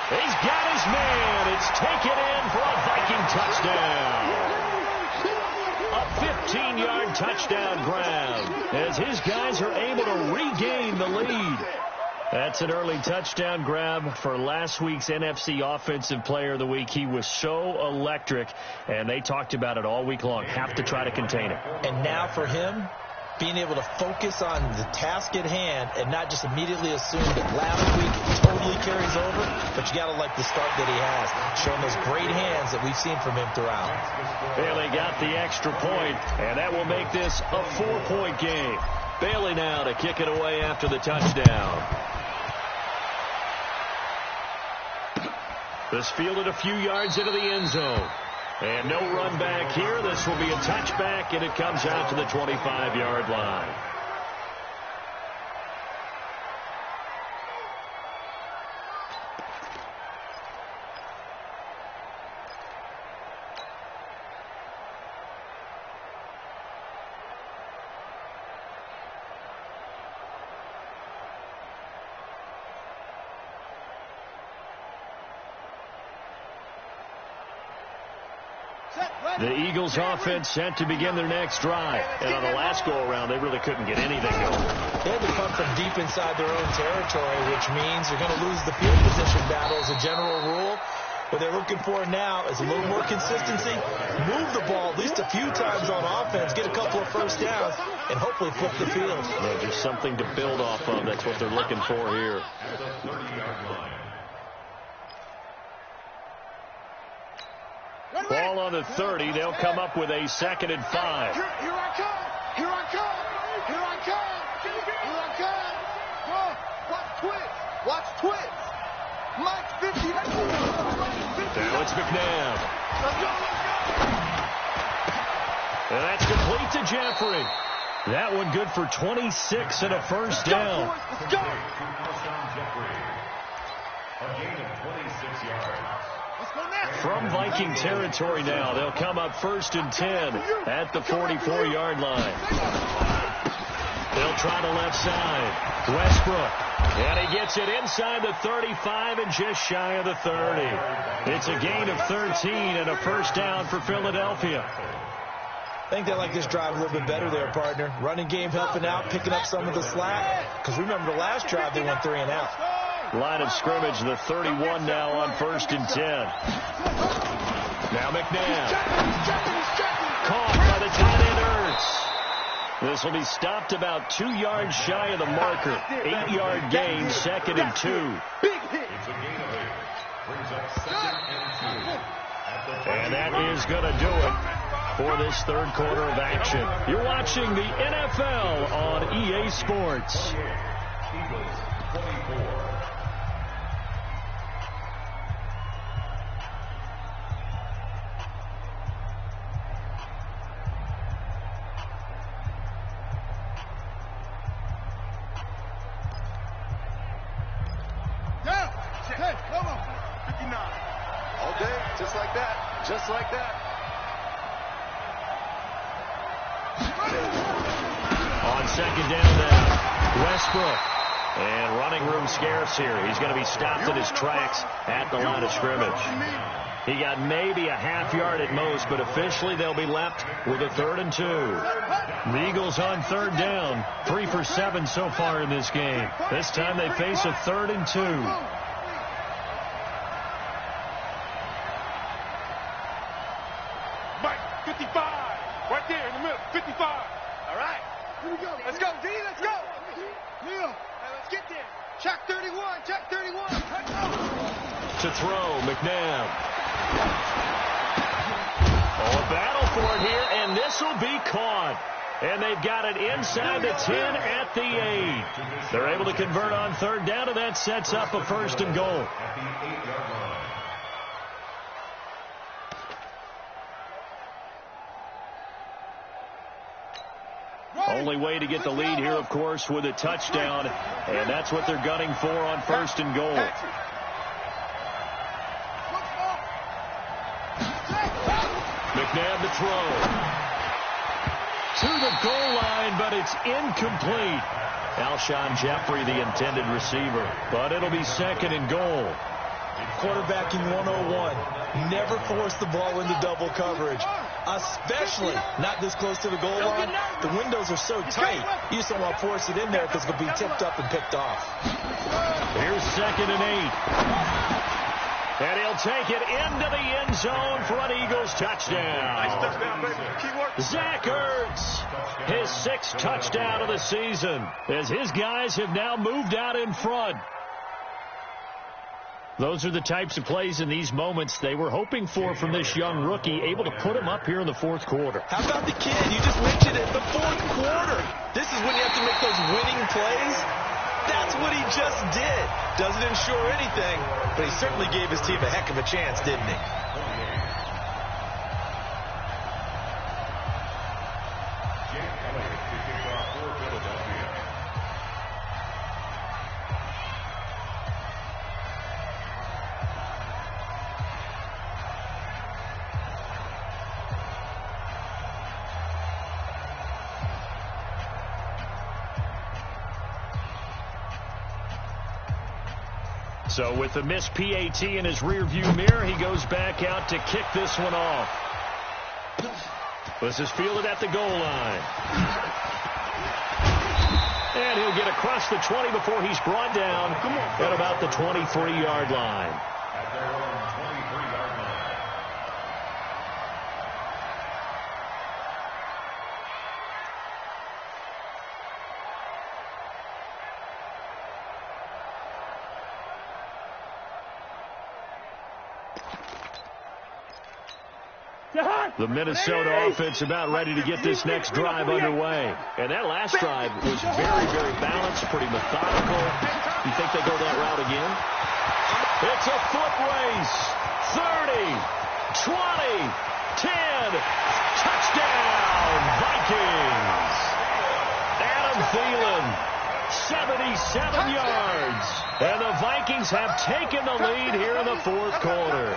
Speaker 2: He's got his man. It's taken in for a Viking touchdown. A 15-yard touchdown grab as his guys are able to regain the lead. That's an early touchdown grab for last week's NFC Offensive Player of the Week. He was so electric, and they talked about it all week long. Have to try to contain it.
Speaker 4: And now for him, being able to focus on the task at hand and not just immediately assume that last week totally carries over, but you got to like the start that he has, showing those great hands that we've seen from him throughout.
Speaker 2: Bailey got the extra point, and that will make this a 4-point game. Bailey now to kick it away after the touchdown. This fielded a few yards into the end zone. And no run back here. This will be a touchback, and it comes out to the 25-yard line. The Eagles offense set to begin their next drive. And on the last go-around, they really couldn't get anything going.
Speaker 4: They had to punt from deep inside their own territory, which means they're going to lose the field position battle as a general rule. What they're looking for now is a little more consistency, move the ball at least a few times on offense, get a couple of first downs, and hopefully flip the field.
Speaker 2: Yeah, just something to build off of. That's what they're looking for here. Ball on the 30. They'll come up with a 2nd and 5.
Speaker 3: Here I come. Here I come. Here I come. Here I come. Watch twist. Watch twist. Mike 50.
Speaker 2: Now it's McNabb.
Speaker 3: Let's go.
Speaker 2: And that's complete to Jeffrey. That one good for 26 and a first down.
Speaker 3: Let's go.
Speaker 5: A gain of 26 yards.
Speaker 2: From Viking territory now, they'll come up 1st and 10 at the 44-yard line. They'll try the left side. Westbrook. And he gets it inside the 35 and just shy of the 30. It's a gain of 13 and a first down for Philadelphia.
Speaker 4: I think they like this drive a little bit better there, partner. Running game helping out, picking up some of the slack. Because remember the last drive, they went 3 and out.
Speaker 2: Line of scrimmage, the 31 now on 1st and 10. Now McNabb. Caught by the tight end Ertz. This will be stopped about 2 yards shy of the marker. 8-yard gain, 2nd and 2. And that is going to do it for this 3rd quarter of action. You're watching the NFL on EA Sports.
Speaker 5: Eagles 24.
Speaker 3: Hey, come on. 59. All day, just like that. Just like that.
Speaker 2: On 2nd down now, Westbrook. And running room scarce here. He's going to be stopped in his tracks at the line of scrimmage. He got maybe a half yard at most, but officially they'll be left with a 3rd and 2. The Eagles on 3rd down, 3 for 7 so far in this game. This time they face a 3rd and 2.
Speaker 3: Mike, 55. Right there in the middle, 55. All right. Here we go. Let's go, D. Let's go. Yeah. Let's get there. Check 31. Check 31. Let's go.
Speaker 2: To throw, McNabb. Oh, a battle for it here, and this will be caught. And they've got it inside the 10 at the 8. They're able to convert on 3rd down, and that sets up a 1st and goal.
Speaker 5: At the 8-yard line.
Speaker 2: Only way to get the lead here, of course, with a touchdown, and that's what they're gunning for on 1st and goal. McNabb to throw. To the goal line, but it's incomplete. Alshon Jeffrey, the intended receiver, but it'll be 2nd and goal.
Speaker 4: Quarterbacking 101. Never force the ball into double coverage. especially not this close to the goal line. The windows are so tight, you just don't want to force it in there because it'll be tipped up and picked off.
Speaker 2: Here's 2nd and 8. And he'll take it into the end zone for an Eagles touchdown.
Speaker 3: Nice touchdown, baby. Keyword.
Speaker 2: Zach Ertz, his 6th touchdown of the season, as his guys have now moved out in front. Those are the types of plays in these moments they were hoping for from this young rookie, able to put him up here in the 4th quarter.
Speaker 4: How about the kid? You just mentioned it, the 4th quarter. This is when you have to make those winning plays. That's what he just did. Doesn't ensure anything, but he certainly gave his team a heck of a chance, didn't he?
Speaker 2: So with the missed PAT in his rearview mirror, he goes back out to kick this one off. This is fielded at the goal line. And he'll get across the 20 before he's brought down at about the 23-yard line.
Speaker 5: At their own 23-yard line.
Speaker 2: The Minnesota offense about ready to get this next drive underway. And that last drive was very, very balanced, pretty methodical. You think they go that route again? It's a foot race. 30, 20, 10. Touchdown, Vikings. Adam Thielen, 77 yards. And the Vikings have taken the lead here in the 4th quarter.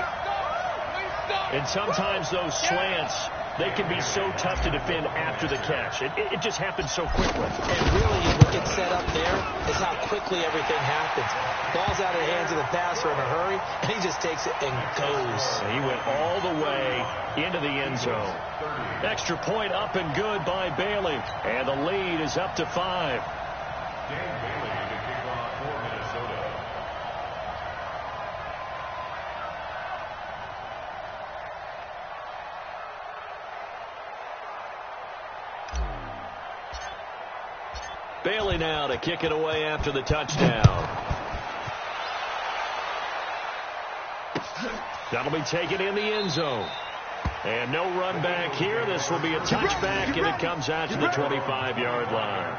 Speaker 2: And sometimes those slants, they can be so tough to defend after the catch. It just happens so quickly.
Speaker 4: And really, what gets set up there is how quickly everything happens. Ball's out of the hands of the passer in a hurry, and he just takes it and goes.
Speaker 2: He went all the way into the end zone. Extra point up and good by Bailey. And the lead is up to 5.
Speaker 5: Dan Bailey to kick off for Minnesota.
Speaker 2: Bailey now to kick it away after the touchdown. That'll be taken in the end zone. And no run back here. This will be a touchback, and it comes out to the 25-yard line.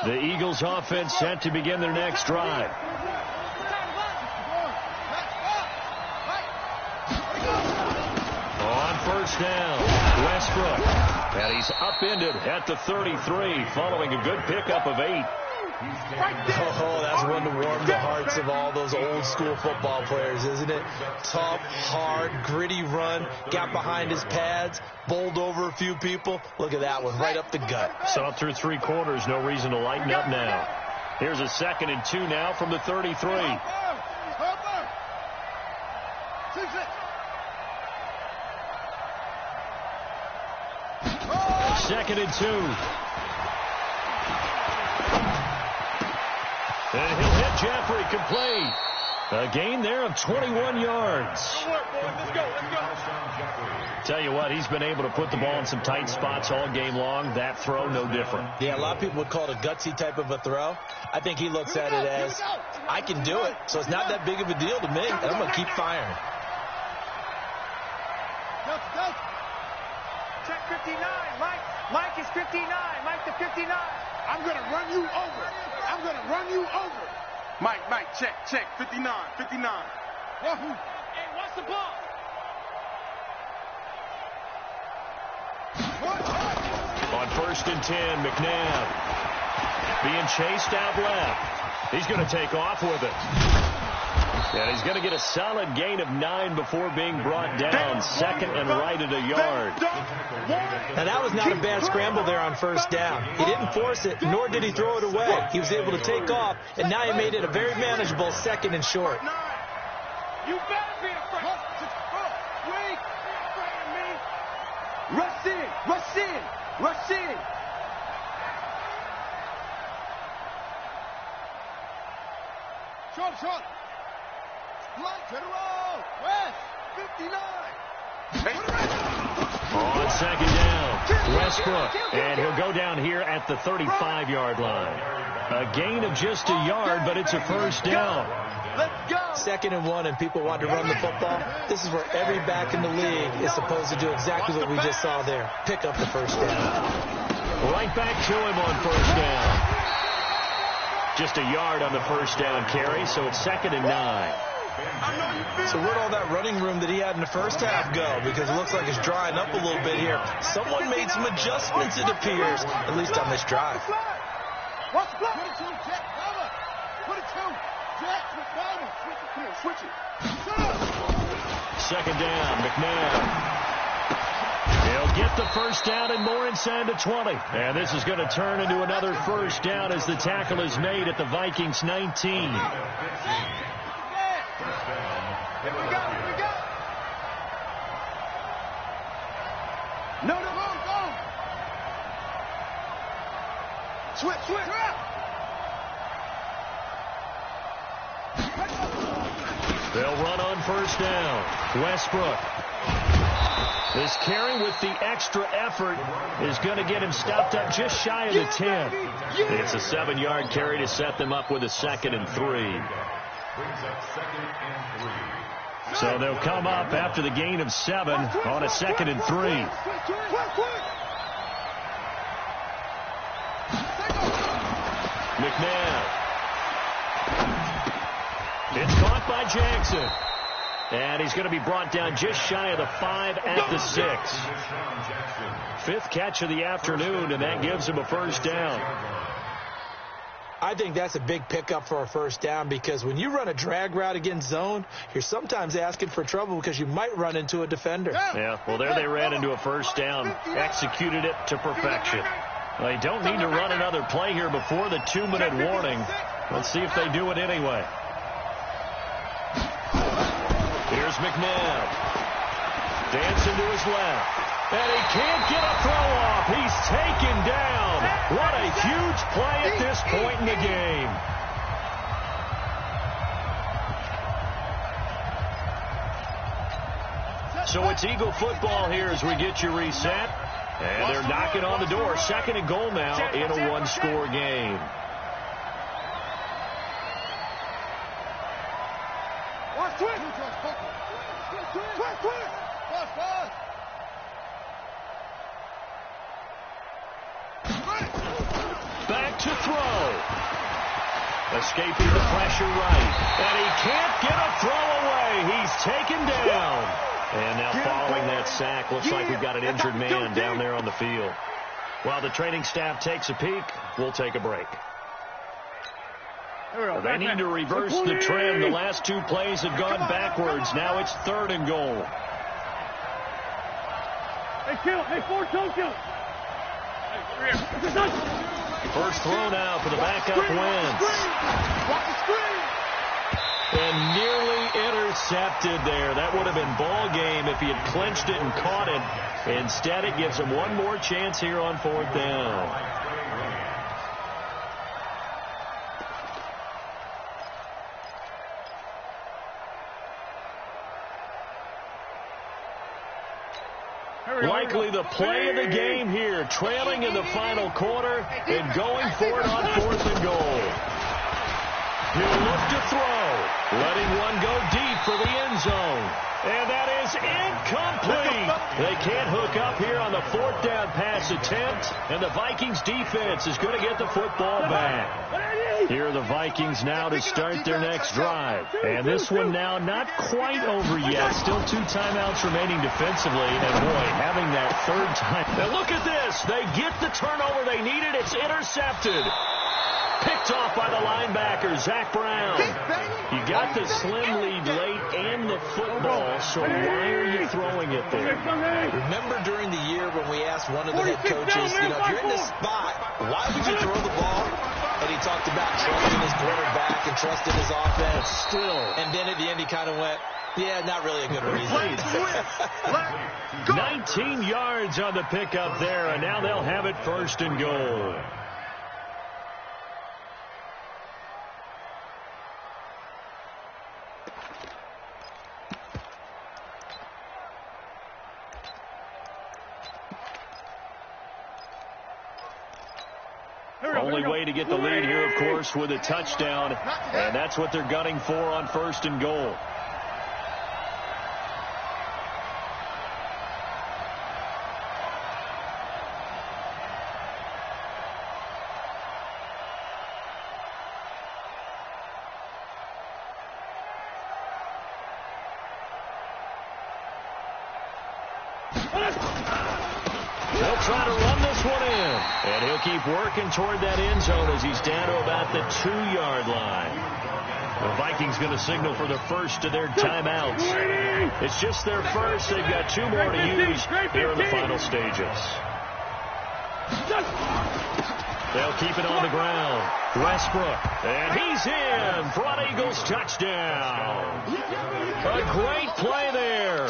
Speaker 2: The Eagles offense set to begin their next drive. On first down, Westbrook. And he's upended at the 33 following a good pickup of 8.
Speaker 4: Oh, that's one to warm the hearts of all those old school football players, isn't it? Tough, hard, gritty run, got behind his pads, bowled over a few people. Look at that one, right up the gut.
Speaker 2: Saw it through 3 quarters, no reason to lighten up now. Here's a 2nd and 2 now from the 33. 2nd and 2. And he'll hit Jeffrey complete. A gain there of 21 yards.
Speaker 3: Good work, boys. Let's go.
Speaker 2: Tell you what, he's been able to put the ball in some tight spots all game long. That throw, no different.
Speaker 4: Yeah, a lot of people would call it a gutsy type of a throw. I think he looks at it as, I can do it, so it's not that big of a deal to me, and I'm going to keep firing.
Speaker 3: Check 59. Mike is 59. Mike to 59. I'm going to run you over. I'm going to run you over. Mike, check. 59. Hey, watch the ball.
Speaker 2: On 1st and 10, McNabb being chased out left. He's going to take off with it. And he's going to get a solid gain of 9 before being brought down. Second and right at a yard.
Speaker 4: Now, that was not a bad scramble there on first down. He didn't force it, nor did he throw it away. He was able to take off, and now he made it a very manageable second and short.
Speaker 3: You better be afraid. Wait. Rush in. Rush in. Rush in. Short. West, 59.
Speaker 2: On second down, Westbrook. And he'll go down here at the 35-yard line. A gain of just a yard, but it's a first down.
Speaker 3: Let's go.
Speaker 4: Second and 1, and people want to run the football. This is where every back in the league is supposed to do exactly what we just saw there. Pick up the first down.
Speaker 2: Right back to him on first down. Just a yard on the first down carry, so it's second and 9.
Speaker 4: So where'd all that running room that he had in the first half go? Because it looks like it's drying up a little bit here. Someone made some adjustments, it appears, at least on this drive.
Speaker 3: Watch the block. Put it two. Jack, switch it.
Speaker 2: Second down, McNabb. He'll get the first down and more inside the 20. And this is going to turn into another first down as the tackle is made at the Vikings 19.
Speaker 3: Here we go. No, go. Switch.
Speaker 2: They'll run on first down. Westbrook. This carry with the extra effort is going to get him stopped up just shy of the 10. It's a 7-yard carry to set them up with a second and 3. So they'll come up after the gain of 7 on a second and 3. McNabb. It's caught by Jackson. And he's going to be brought down just shy of the 5 at the 6. 5th catch of the afternoon, and that gives him a first down.
Speaker 4: I think that's a big pickup for a first down, because when you run a drag route against zone, you're sometimes asking for trouble because you might run into a defender.
Speaker 2: Yeah, well, there they ran into a first down, executed it to perfection. They don't need to run another play here before the 2-minute warning. Let's see if they do it anyway. Here's McNabb. Dancing to his left. And he can't get a throw off. He's taken down. What a huge play at this point in the game. So it's Eagle football here as we get you reset. And they're knocking on the door. Second and goal now in a one-score game. Back to throw. Escaping the pressure right. And he can't get a throw away. He's taken down. And now following that sack, looks like we've got an injured man down there on the field. While the training staff takes a peek, we'll take a break. They need to reverse the trend. The last 2 plays have gone backwards. Now it's 3rd and goal.
Speaker 3: Hey, Ford, don't kill.
Speaker 2: First throw now for the backup Wentz. And nearly intercepted there. That would have been ball game if he had clinched it and caught it. Instead, it gives him one more chance here on 4th down. Likely the play of the game here, trailing in the final quarter and going for it on 4th and goal. He'll look to throw, letting one go deep for the end zone. And that is incomplete. They can't hook up here on the 4th down pass attempt, and the Vikings defense is going to get the football back. Here are the Vikings now to start their next drive. And this one now not quite over yet. Still 2 timeouts remaining defensively. And boy, having that 3rd time. Now look at this. They get the turnover they needed. It's intercepted. Picked off by the linebacker, Zach Brown. You got the slim lead late and the football, so why are you throwing it there?
Speaker 4: Remember during the year when we asked one of the head coaches, if you're in this spot, why would you throw the ball? And he talked about trusting his quarterback and trusting his offense.
Speaker 2: Still.
Speaker 4: And then at the end he kind of went, yeah, not really a good reason.
Speaker 2: 19 yards on the pickup there, and now they'll have it 1st and goal. Only way to get the lead here, of course, with a touchdown, and that's what they're gunning for on 1st and goal. They'll try to run this one in, and he'll keep working toward that end zone as he's down to about the 2-yard line. The Vikings going to signal for the first of their timeouts. It's just their first. They've got 2 more to use here in the final stages. They'll keep it on the ground. Westbrook, and he's in for an Eagles touchdown. A great play there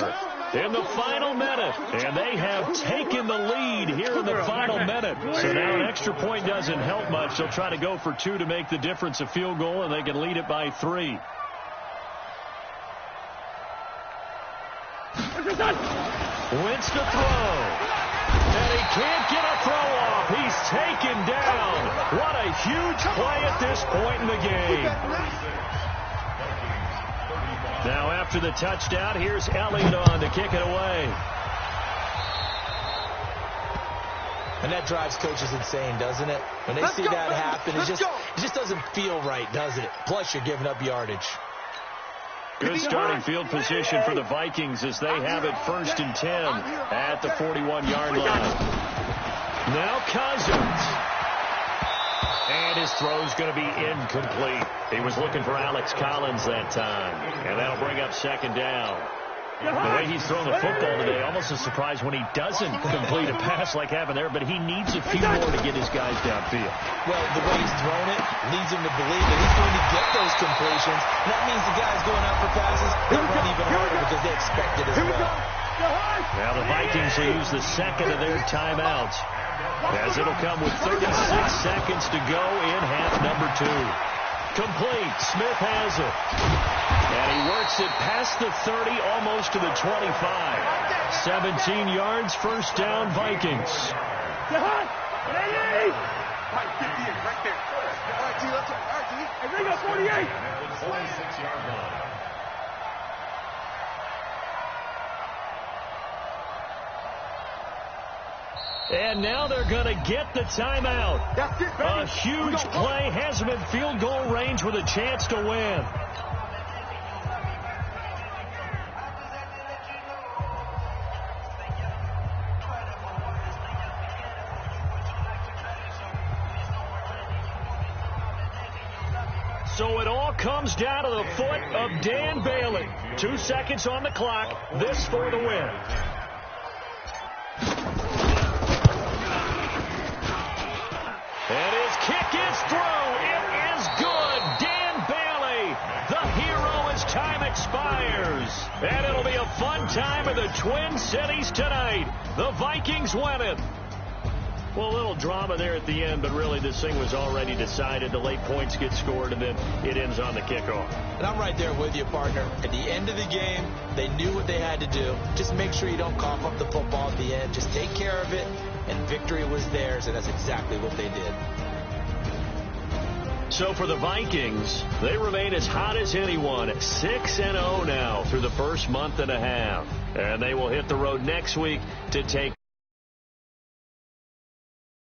Speaker 2: in the final minute, and they have taken the lead here in the final minute. So now an extra point doesn't help much. They'll try to go for 2 to make the difference a field goal, and they can lead it by 3. Wentz to throw, and he can't get a throw off. He's taken down. What a huge play at this point in the game. Now after the touchdown, here's Elliott on to kick it away.
Speaker 4: And that drives coaches insane, doesn't it? When they see that happen, it just doesn't feel right, does it? Plus, you're giving up yardage.
Speaker 2: Good starting field position for the Vikings as they have it 1st and 10 at the 41-yard line. Now Cousins. And his throw's going to be incomplete. He was looking for Alex Collins that time. And that'll bring up 2nd down. The way he's throwing the football today, almost a surprise when he doesn't complete a pass like happened there, but he needs a few more to get his guys downfield.
Speaker 4: Well, the way he's thrown it leads him to believe that he's going to get those completions. And that means the guys going out for passes, they'll run even harder because they expect it as well.
Speaker 2: Now the Vikings will use the 2nd of their timeouts, as it'll come with 36 seconds to go in half number 2. Complete. Smith has it. And he works it past the 30, almost to the 25. 17 yards, 1st down, Vikings.
Speaker 3: Right there. All right, T, let's go. All right, T. I think that's 48.
Speaker 5: 46-yard line.
Speaker 2: And now they're going to get the timeout.
Speaker 3: That's it, baby.
Speaker 2: A huge play has them in field goal range with a chance to win. So it all comes down to the foot of Dan Bailey. 2 seconds on the clock. This for the win. And his kick is through. It is good. Dan Bailey, the hero as time expires. And it'll be a fun time in the Twin Cities tonight. The Vikings win it. Well, a little drama there at the end, but really this thing was already decided. The late points get scored, and then it ends on the kickoff.
Speaker 4: And I'm right there with you, partner. At the end of the game, they knew what they had to do. Just make sure you don't cough up the football at the end. Just take care of it, and victory was theirs, and that's exactly what they did.
Speaker 2: So for the Vikings, they remain as hot as anyone, 6-0 now through the first month and a half. And they will hit the road next week to take